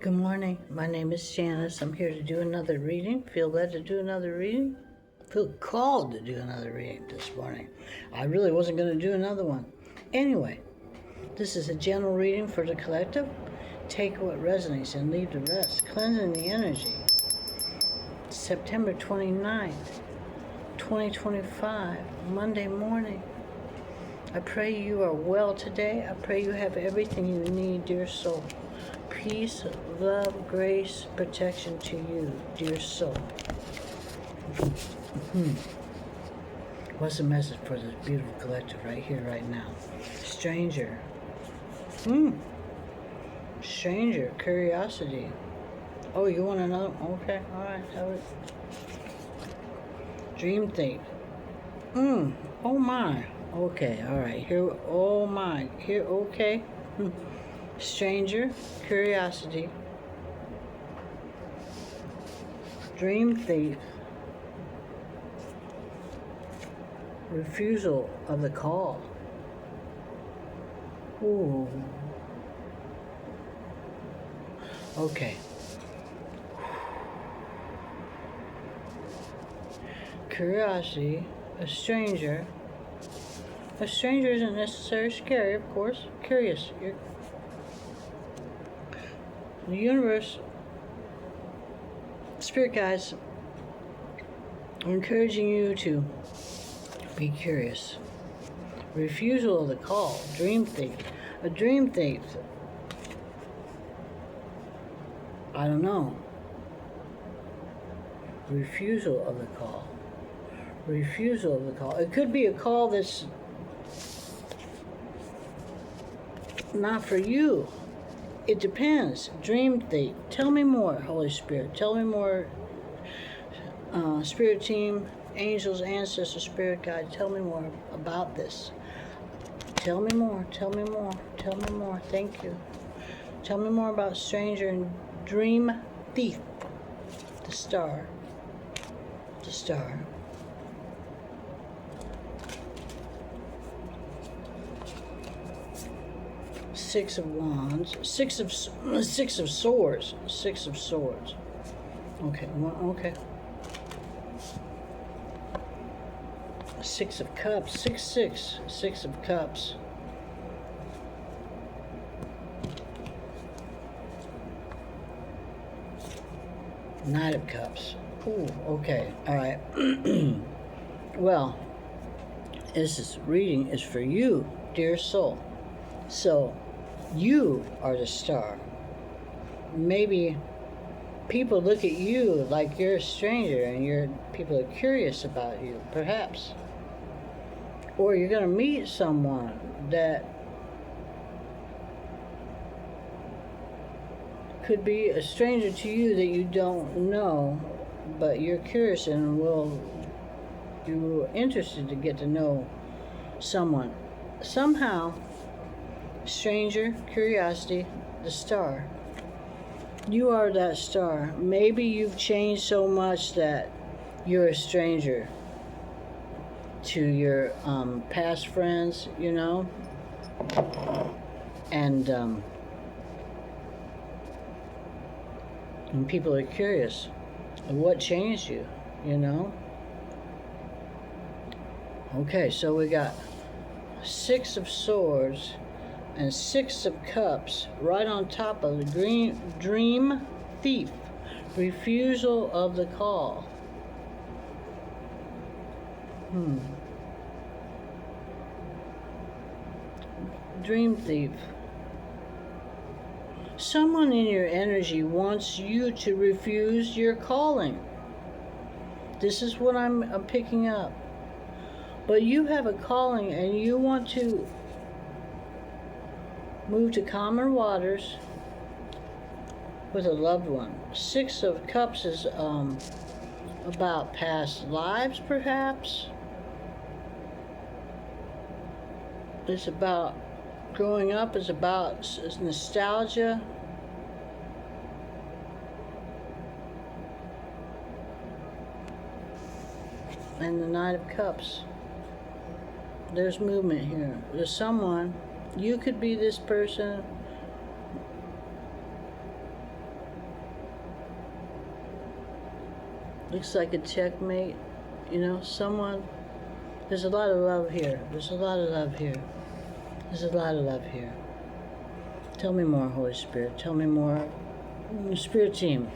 Good morning. My name is Janice. I'm here to do another reading. Feel led to do another reading? Feel called to do another reading this morning. I really wasn't going to do another one. Anyway, this is a general reading for the collective. Take what resonates and leave the rest. Cleansing the energy. September 29th, 2025, Monday morning. I pray you are well today. I pray you have everything you need, dear soul. Peace, love, grace, protection to you, dear soul. What's the message for this beautiful collective right here, right now? Stranger. Stranger, curiosity. Oh, you want another? Okay, all right, have it. Dream thief. Oh my. Okay, all right. Here, oh my. Here, okay. Stranger, curiosity, dream thief, refusal of the call. Ooh. Okay. Curiosity, a stranger. A stranger isn't necessarily scary, of course. Curious. The universe, spirit guides, are encouraging you to be curious. Refusal of the call, dream thief. A dream thief, I don't know. Refusal of the call. Refusal of the call. It could be a call that's not for you. It depends. Dream thief. Tell me more, Holy Spirit. Tell me more, Spirit team, angels, ancestors, spirit guide. Tell me more about this. Tell me more. Tell me more. Tell me more. Thank you. Tell me more about stranger and dream thief. The star. The star. Six of Wands, Six of Swords, Six of Swords. Okay, okay. Six of Cups, Six of Cups. Knight of Cups. Ooh, okay, all right. Well, this reading is for you, dear soul. So, you are the star. Maybe people look at you like you're a stranger and people are curious about you, perhaps. Or you're going to meet someone that could be a stranger to you that you don't know, but you're curious and you're interested to get to know someone. Somehow, stranger, curiosity, the star. You are that star. Maybe you've changed so much that you're a stranger to your past friends, you know? And people are curious. What changed you, you know? Okay, so we got Six of Swords and Six of Cups right on top of the dream thief. Refusal of the call. Dream thief. Someone in your energy wants you to refuse your calling. This is what I'm picking up. But you have a calling and you want to move to calmer waters with a loved one. Six of Cups is about past lives, perhaps. It's about growing up. It's about nostalgia. And the Knight of Cups. There's movement here. There's someone. You could be this person Looks like a checkmate. You know, someone. There's a lot of love here. There's a lot of love here. There's a lot of love here. Tell me more, Holy Spirit. Tell me more. Spirit team.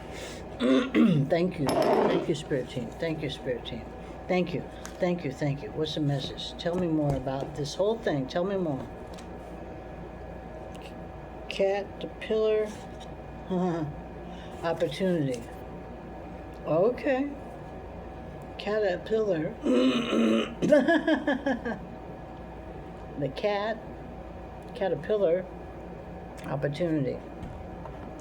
Thank you. Thank you, Spirit team. Thank you, Spirit team. Thank you. Thank you. Thank you. What's the message? Tell me more about this whole thing. Tell me more. Cat-erpillar. Opportunity. Okay. Cat-erpillar. The Cat-erpillar. Opportunity.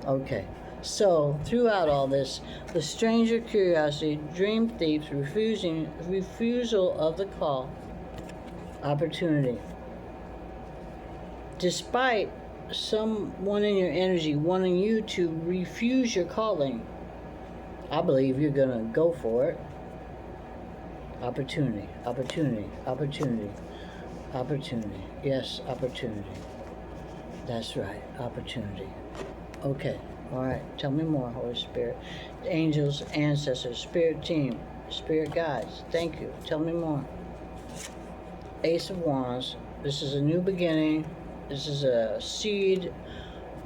Okay. So, throughout all this, the stranger curiosity, dream thieves, refusal of the call, opportunity. Despite someone in your energy wanting you to refuse your calling, I believe you're going to go for it. Opportunity, opportunity, opportunity, opportunity. Yes, opportunity. That's right, opportunity. Okay. All right, tell me more, Holy Spirit. Angels, ancestors, spirit team, spirit guides, thank you. Tell me more. Ace of Wands. This is a new beginning. This is a seed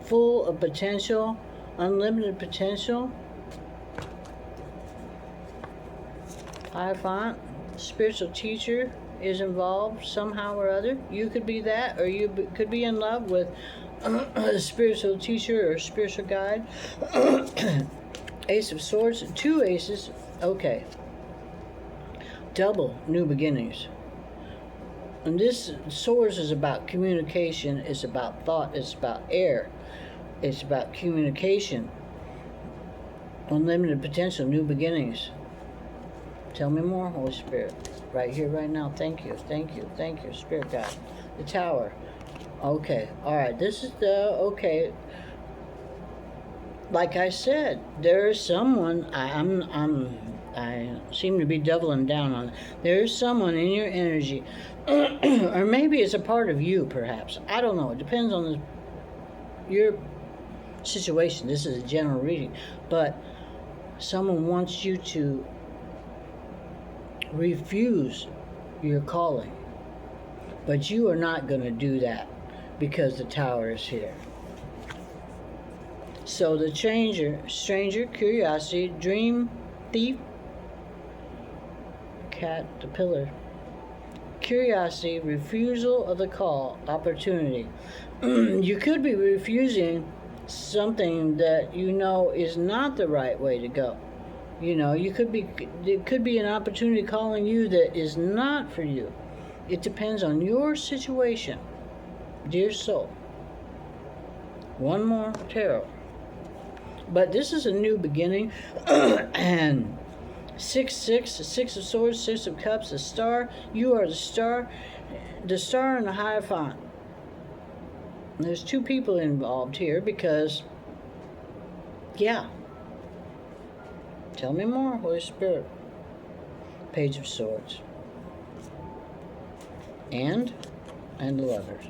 full of potential, unlimited potential. Hierophant, spiritual teacher is involved somehow or other. You could be that, or you could be in love with a spiritual teacher or spiritual guide. Ace of Swords, 2 aces. Okay. Double new beginnings. And this Swords is about communication. It's about thought. It's about air. It's about communication. Unlimited potential, new beginnings. Tell me more, Holy Spirit. Right here, right now. Thank you. Thank you. Thank you, Spirit Guide. The Tower. Okay, all right. This is the okay. Like I said, there is someone. I seem to be doubling down on. There is someone in your energy, or maybe it's a part of you. Perhaps I don't know. It depends on your situation. This is a general reading, but someone wants you to refuse your calling, but you are not going to do that. Because the Tower is here. So the stranger, curiosity, dream thief, Cat-erpillar. Curiosity, refusal of the call, opportunity. You could be refusing something that you know is not the right way to go. You know, it could be an opportunity calling you that is not for you. It depends on your situation. Dear soul, one more tarot. But this is a new beginning. And 6 of Swords, 6 of Cups, the Star. You are the Star and the Hierophant. And there's 2 people involved here because, yeah. Tell me more, Holy Spirit. Page of Swords. And the Lovers.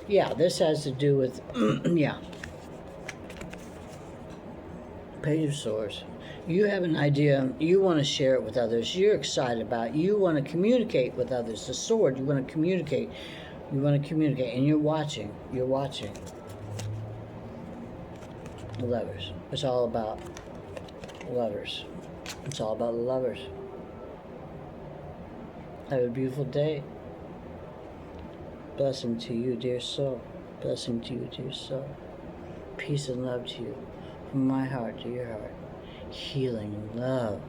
Yeah, this has to do with, yeah. Page of Swords. You have an idea. You want to share it with others. You're excited about it. You want to communicate with others. The Sword, you want to communicate. You want to communicate. And you're watching. You're watching. The Lovers. It's all about lovers. It's all about the lovers. Have a beautiful day. Blessing to you, dear soul. Blessing to you, dear soul. Peace and love to you. From my heart to your heart. Healing and love.